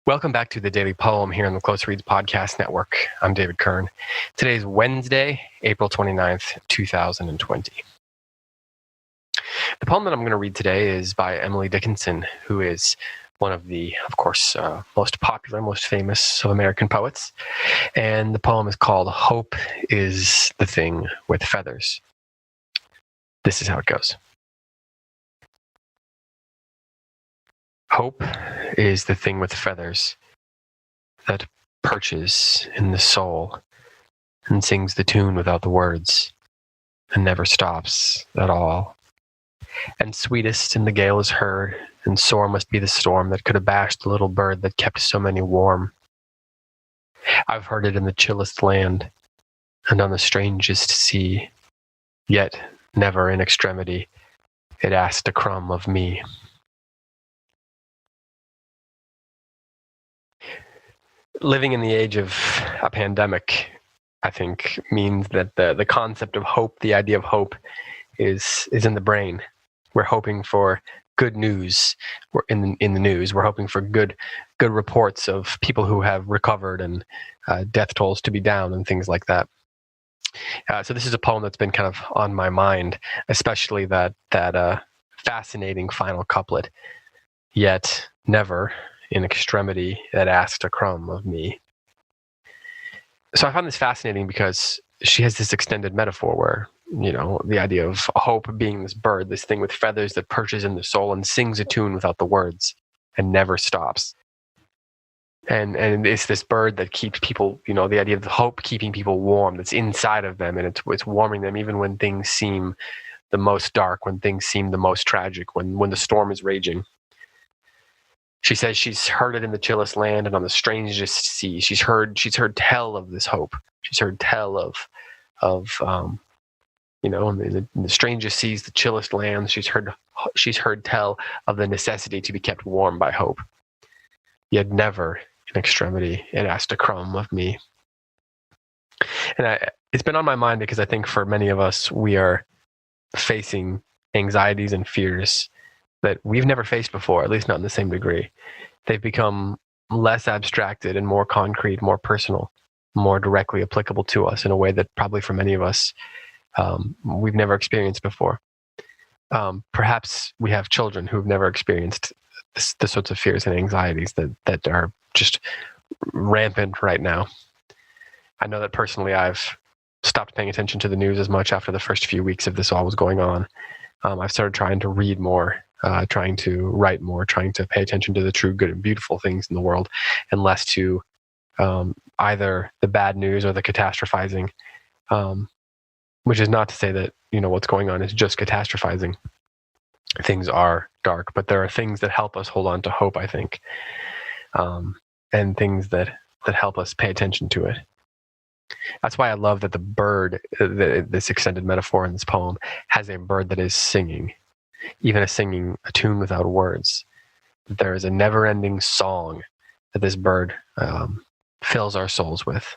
Welcome back to the Daily Poem here on the Close Reads Podcast Network. I'm David Kern. Today is Wednesday, April 29th, 2020. The poem that I'm going to read today is by Emily Dickinson, who is one of the, of course, most popular, most famous of American poets. And the poem is called Hope is the Thing with Feathers. This is how it goes. Hope is the thing with feathers that perches in the soul and sings the tune without the words and never stops at all. And sweetest in the gale is heard, and sore must be the storm that could abash the little bird that kept so many warm. I've heard it in the chillest land and on the strangest sea, yet never in extremity it asked a crumb of me. Living in the age of a pandemic, I think, means that the concept of hope, the idea of hope, is in the brain. We're hoping for good news. We're in the news. We're hoping for good reports of people who have recovered and death tolls to be down and things like that. So this is a poem that's been kind of on my mind, especially that fascinating final couplet. Yet never in extremity that asked a crumb of me. So I found this fascinating because she has this extended metaphor where, the idea of hope being this bird, this thing with feathers that perches in the soul and sings a tune without the words and never stops. And it's this bird that keeps people, the idea of the hope keeping people warm, that's inside of them, and it's warming them even when things seem the most dark, when things seem the most tragic, when the storm is raging. She says she's heard it in the chillest land and on the strangest sea. She's heard tell of this hope. She's heard tell of in the strangest seas, the chillest lands. She's heard tell of the necessity to be kept warm by hope. Yet never in extremity it asked a crumb of me. And it's been on my mind because I think for many of us, we are facing anxieties and fears that we've never faced before, at least not in the same degree. They've become less abstracted and more concrete, more personal, more directly applicable to us in a way that probably for many of us, we've never experienced before. Perhaps we have children who've never experienced the sorts of fears and anxieties that are just rampant right now. I know that personally I've stopped paying attention to the news as much after the first few weeks of this all was going on. I've started trying to read more, trying to write more, trying to pay attention to the true, good, and beautiful things in the world, and less to either the bad news or the catastrophizing, which is not to say that what's going on is just catastrophizing. Things are dark, but there are things that help us hold on to hope, I think, and things that help us pay attention to it. That's why I love that the bird, this extended metaphor in this poem, has a bird that is singing, even singing a tune without words. There is a never-ending song that this bird fills our souls with,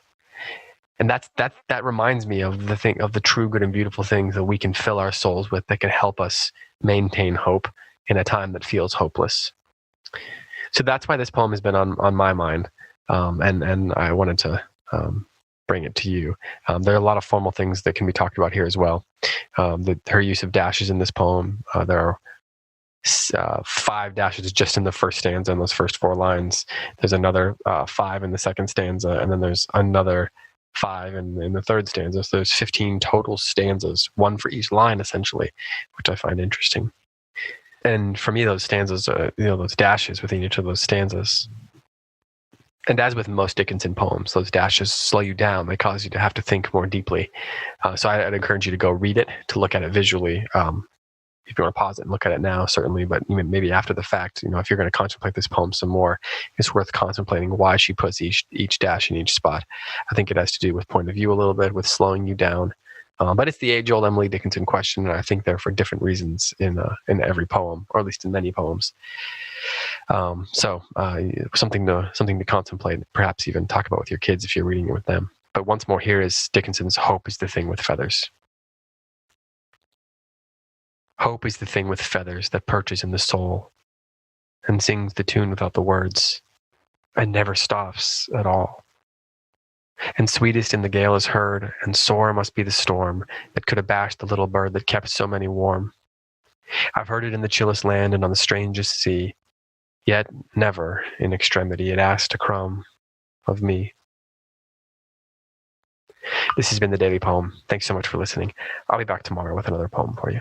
and that reminds me of the true, good, and beautiful things that we can fill our souls with that can help us maintain hope in a time that feels hopeless. So that's why this poem has been on my mind, and I wanted to bring it to you. There are a lot of formal things that can be talked about here as well. Her use of dashes in this poem, there are 5 dashes just in the first stanza in those first 4 lines. There's another 5 in the second stanza, and then there's another 5 in the third stanza. So there's 15 total stanzas, 1 for each line essentially, which I find interesting. And for me, those stanzas, those dashes within each of those stanzas, and as with most Dickinson poems, those dashes slow you down. They cause you to have to think more deeply. So I'd encourage you to go read it, to look at it visually. If you want to pause it and look at it now, certainly, but even maybe after the fact, if you're going to contemplate this poem some more, it's worth contemplating why she puts each dash in each spot. I think it has to do with point of view a little bit, with slowing you down. But it's the age-old Emily Dickinson question, and I think they're for different reasons in every poem, or at least in many poems. So something to contemplate, perhaps even talk about with your kids if you're reading it with them. But once more, here is Dickinson's Hope is the Thing with Feathers. Hope is the thing with feathers that perches in the soul and sings the tune without the words and never stops at all. And sweetest in the gale is heard, and sore must be the storm that could abash the little bird that kept so many warm. I've heard it in the chillest land and on the strangest sea, yet never in extremity it asked a crumb of me. This has been the Daily Poem. Thanks so much for listening. I'll be back tomorrow with another poem for you.